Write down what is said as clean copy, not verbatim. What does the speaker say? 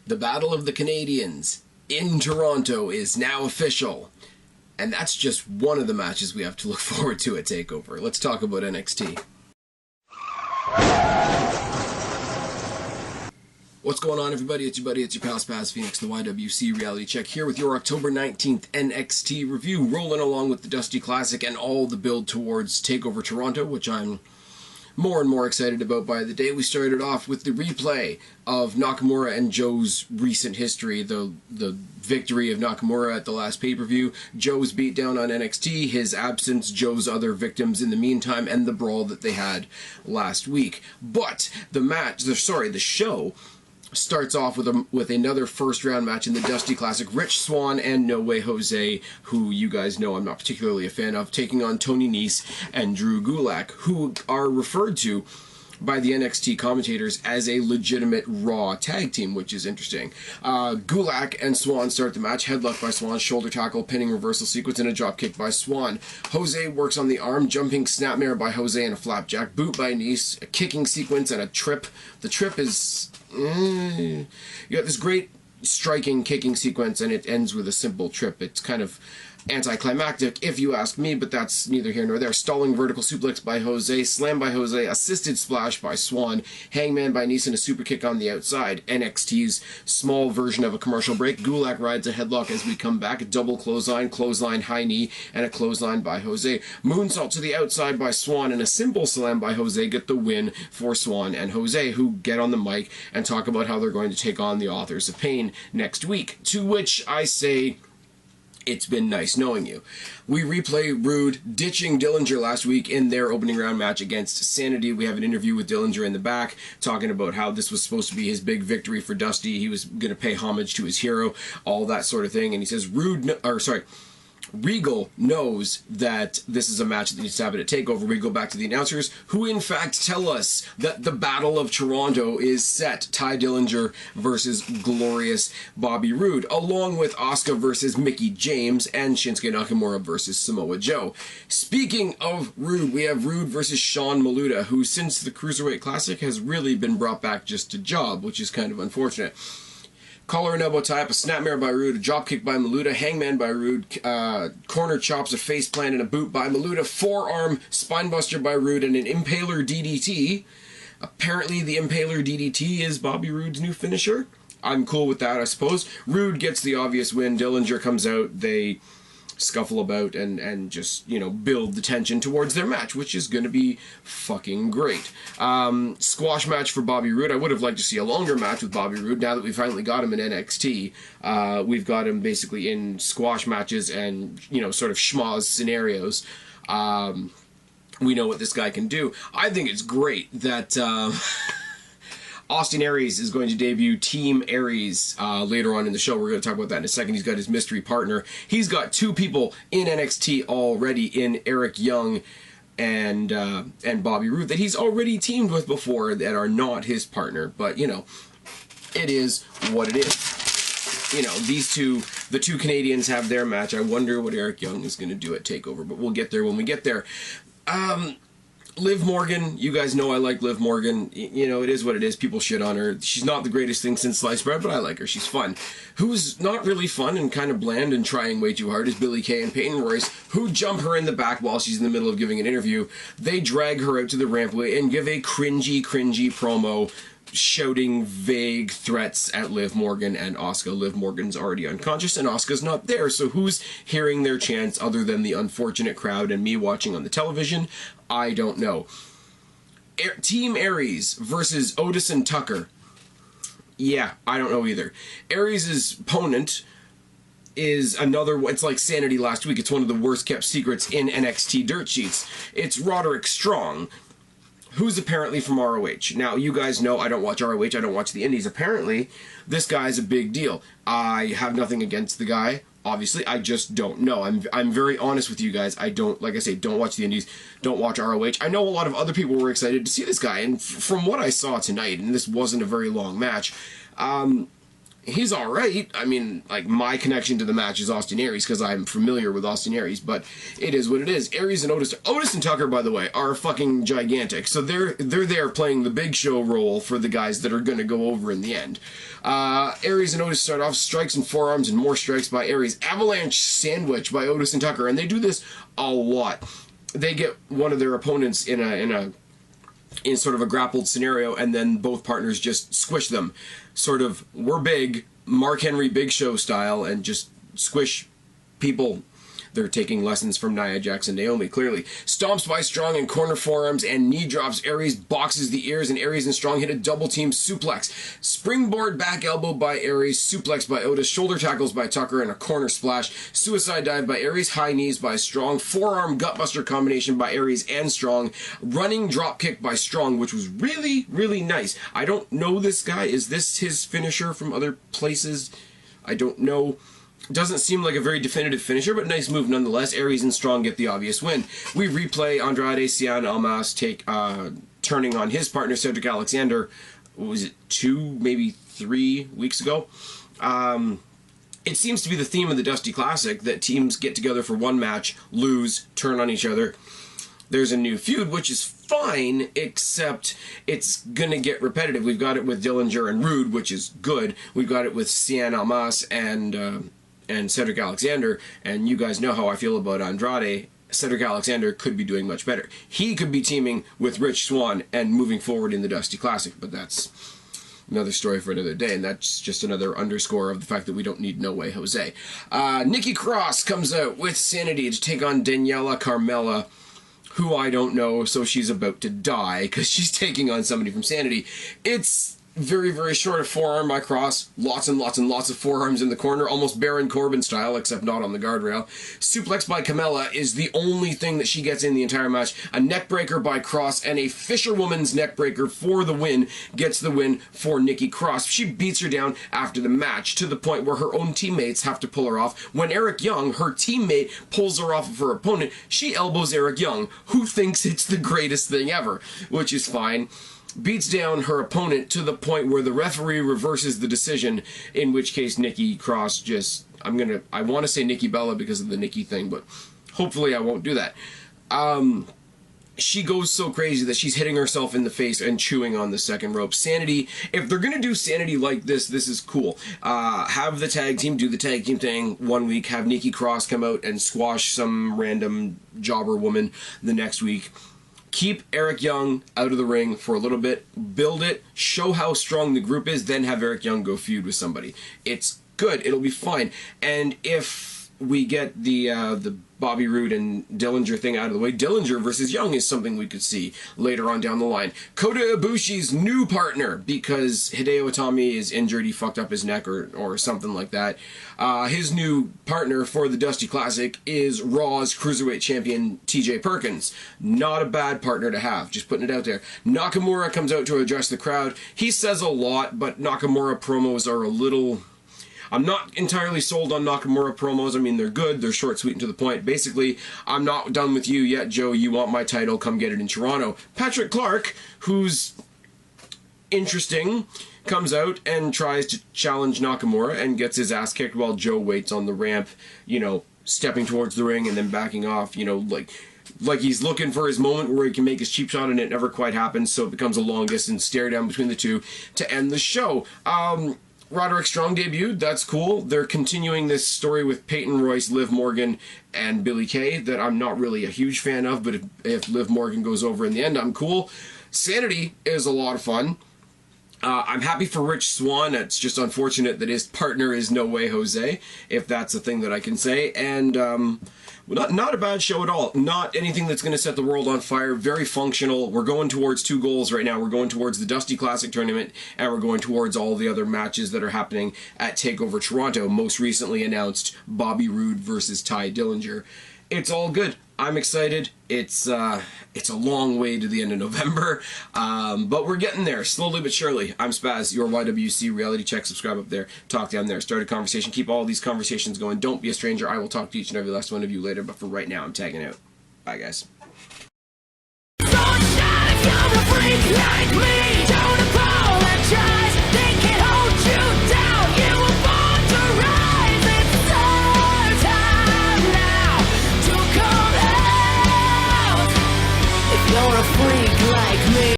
The Battle of the Canadians in Toronto is now official. And that's just one of the matches we have to look forward to at TakeOver. Let's talk about NXT. What's going on, everybody? It's your buddy, it's your pal Spaz Phoenix, the YWC Reality Check, here with your October 19th NXT review, rolling along with the Dusty Classic and all the build towards TakeOver Toronto, which I'm more and more excited about by the day. We started off with the replay of Nakamura and Joe's recent history, the victory of Nakamura at the last pay-per-view, Joe's beatdown on NXT, his absence, Joe's other victims in the meantime, and the brawl that they had last week. But the show starts off with another first-round match in the Dusty Classic. Rich Swann and No Way Jose, who you guys know I'm not particularly a fan of, taking on Tony Nese and Drew Gulak, who are referred to by the NXT commentators as a legitimate Raw tag team, which is interesting. Gulak and Swann start the match, headlock by Swann, shoulder tackle, pinning reversal sequence, and a drop kick by Swann. Jose works on the arm, jumping snapmare by Jose and a flapjack, boot by Nese, a kicking sequence, and a trip. The trip is... you got this great striking kicking sequence, and it ends with a simple trip. It's kind of anticlimactic, if you ask me, but that's neither here nor there. Stalling vertical suplex by Jose, slam by Jose, assisted splash by Swann, hangman by Nese, and a super kick on the outside. NXT's small version of a commercial break. Gulak rides a headlock as we come back, a double clothesline, high knee, and a clothesline by Jose. Moonsault to the outside by Swann, and a simple slam by Jose get the win for Swann and Jose, who get on the mic and talk about how they're going to take on the Authors of Pain next week. To which I say, it's been nice knowing you. We replay Roode ditching Dillinger last week in their opening round match against Sanity. We have an interview with Dillinger in the back talking about how this was supposed to be his big victory for Dusty. He was going to pay homage to his hero, all that sort of thing. And he says Regal knows that this is a match that needs to happen at TakeOver. We go back to the announcers, who in fact tell us that the Battle of Toronto is set. Ty Dillinger versus glorious Bobby Roode, along with Asuka versus Mickie James and Shinsuke Nakamura versus Samoa Joe. Speaking of Roode, we have Roode versus Sean Maluta, who since the Cruiserweight Classic has really been brought back just to job, which is kind of unfortunate. Collar and elbow tie up, a snapmare by Roode, a drop kick by Maluta, hangman by Roode, corner chops, a face plant, and a boot by Maluta, forearm spinebuster by Roode, and an impaler DDT. Apparently the impaler DDT is Bobby Roode's new finisher. I'm cool with that, I suppose. Roode gets the obvious win. Dillinger comes out. They scuffle about and just, you know, build the tension towards their match, which is going to be fucking great. Squash match for Bobby Roode. I would have liked to see a longer match with Bobby Roode. Now that we finally got him in NXT, we've got him basically in squash matches and, you know, sort of schmoz scenarios. We know what this guy can do. I think it's great that Austin Aries is going to debut Team Aries later on in the show. We're going to talk about that in a second. He's got his mystery partner. He's got two people in NXT already in Eric Young and Bobby Roode that he's already teamed with before that are not his partner. But, you know, it is what it is. You know, the two Canadians have their match. I wonder what Eric Young is going to do at TakeOver, but we'll get there when we get there. Liv Morgan, you guys know I like Liv Morgan. You know, it is what it is. People shit on her. She's not the greatest thing since sliced bread, but I like her. She's fun. Who's not really fun and kind of bland and trying way too hard is Billie Kay and Peyton Royce, who jump her in the back while she's in the middle of giving an interview. They drag her out to the rampway and give a cringy promo shouting vague threats at Liv Morgan and Asuka. Liv Morgan's already unconscious and Asuka's not there, so who's hearing their chants other than the unfortunate crowd and me watching on the television? I don't know. Team Aries versus Otis and Tucker. Yeah, I don't know either. Aries' opponent is another, it's like Sanity last week. It's one of the worst kept secrets in NXT dirt sheets. It's Roderick Strong, who's apparently from ROH. Now, you guys know I don't watch ROH, I don't watch the Indies. Apparently, this guy's a big deal. I have nothing against the guy. Obviously, I just don't know. I'm very honest with you guys. I don't, like I say, don't watch the Indies, don't watch ROH. I know a lot of other people were excited to see this guy, and from what I saw tonight, and this wasn't a very long match, He's all right. I mean, like, my connection to the match is Austin Aries because I'm familiar with Austin Aries, but it is what it is. Aries and Otis and Tucker, by the way, are fucking gigantic. So they're there playing the big show role for the guys that are going to go over in the end. Aries and Otis start off strikes and forearms and more strikes by Aries. Avalanche sandwich by Otis and Tucker, and they do this a lot. They get one of their opponents in sort of a grappled scenario, and then both partners just squish them. Sort of, we're big, Mark Henry Big Show style, and just squish people. They're taking lessons from Nia Jax and Naomi, clearly. Stomps by Strong and corner forearms and knee drops. Aries boxes the ears, and Aries and Strong hit a double team suplex. Springboard back elbow by Aries, suplex by Otis, shoulder tackles by Tucker, and a corner splash. Suicide dive by Aries, high knees by Strong, forearm gutbuster combination by Aries and Strong, running drop kick by Strong, which was really, really nice. I don't know this guy. Is this his finisher from other places? I don't know. Doesn't seem like a very definitive finisher, but nice move nonetheless. Aries and Strong get the obvious win. We replay Andrade Cien Almas turning on his partner Cedric Alexander. What was it, 2, maybe 3 weeks ago? It seems to be the theme of the Dusty Classic that teams get together for one match, lose, turn on each other. There's a new feud, which is fine, except it's gonna get repetitive. We've got it with Dillinger and Roode, which is good. We've got it with Cien Almas and Cedric Alexander, and you guys know how I feel about Andrade. Cedric Alexander could be doing much better. He could be teaming with Rich Swann and moving forward in the Dusty Classic, but that's another story for another day, and that's just another underscore of the fact that we don't need No Way Jose. Nikki Cross comes out with Sanity to take on Daniela Carmella, who I don't know, so she's about to die because she's taking on somebody from Sanity. It's very, very short of forearm by Cross. Lots and lots and lots of forearms in the corner, almost Baron Corbin style, except not on the guardrail. Suplex by Carmella is the only thing that she gets in the entire match. A neckbreaker by Cross and a Fisherwoman's neckbreaker for the win gets the win for Nikki Cross. She beats her down after the match to the point where her own teammates have to pull her off. When Eric Young, her teammate, pulls her off of her opponent, she elbows Eric Young, who thinks it's the greatest thing ever, which is fine. Beats down her opponent to the point where the referee reverses the decision, in which case Nikki Cross just, I want to say Nikki Bella because of the Nikki thing, but hopefully I won't do that. She goes so crazy that she's hitting herself in the face and chewing on the second rope. Sanity, if they're going to do Sanity like this is cool. Have the tag team do the tag team thing one week, have Nikki Cross come out and squash some random jobber woman the next week. Keep Eric Young out of the ring for a little bit, build it, show how strong the group is, then have Eric Young go feud with somebody. It's good, it'll be fine. And if we get the Bobby Roode and Dillinger thing out of the way, Dillinger versus Young is something we could see later on down the line. Kota Ibushi's new partner, because Hideo Itami is injured, he fucked up his neck or something like that. His new partner for the Dusty Classic is Raw's Cruiserweight Champion TJ Perkins. Not a bad partner to have, just putting it out there. Nakamura comes out to address the crowd. He says a lot, but Nakamura promos are a little... I'm not entirely sold on Nakamura promos. I mean, they're good, they're short, sweet, and to the point. Basically, I'm not done with you yet, Joe. You want my title, come get it in Toronto. Patrick Clark, who's interesting, comes out and tries to challenge Nakamura and gets his ass kicked while Joe waits on the ramp, you know, stepping towards the ring and then backing off, you know, like he's looking for his moment where he can make his cheap shot, and it never quite happens, so it becomes a long distance stare down between the two to end the show. Roderick Strong debuted, that's cool. They're continuing this story with Peyton Royce, Liv Morgan, and Billie Kay that I'm not really a huge fan of, but if Liv Morgan goes over in the end, I'm cool. Sanity is a lot of fun. I'm happy for Rich Swann. It's just unfortunate that his partner is No Way Jose, if that's a thing that I can say. And not a bad show at all. Not anything that's going to set the world on fire. Very functional. We're going towards two goals right now. We're going towards the Dusty Classic tournament, and we're going towards all the other matches that are happening at TakeOver Toronto. Most recently announced Bobby Roode versus Ty Dillinger. It's all good. I'm excited. It's a long way to the end of November, but we're getting there, slowly but surely. I'm Spaz, your YWC Reality Check. Subscribe up there. Talk down there. Start a conversation. Keep all these conversations going. Don't be a stranger. I will talk to each and every last one of you later, but for right now, I'm tagging out. Bye, guys.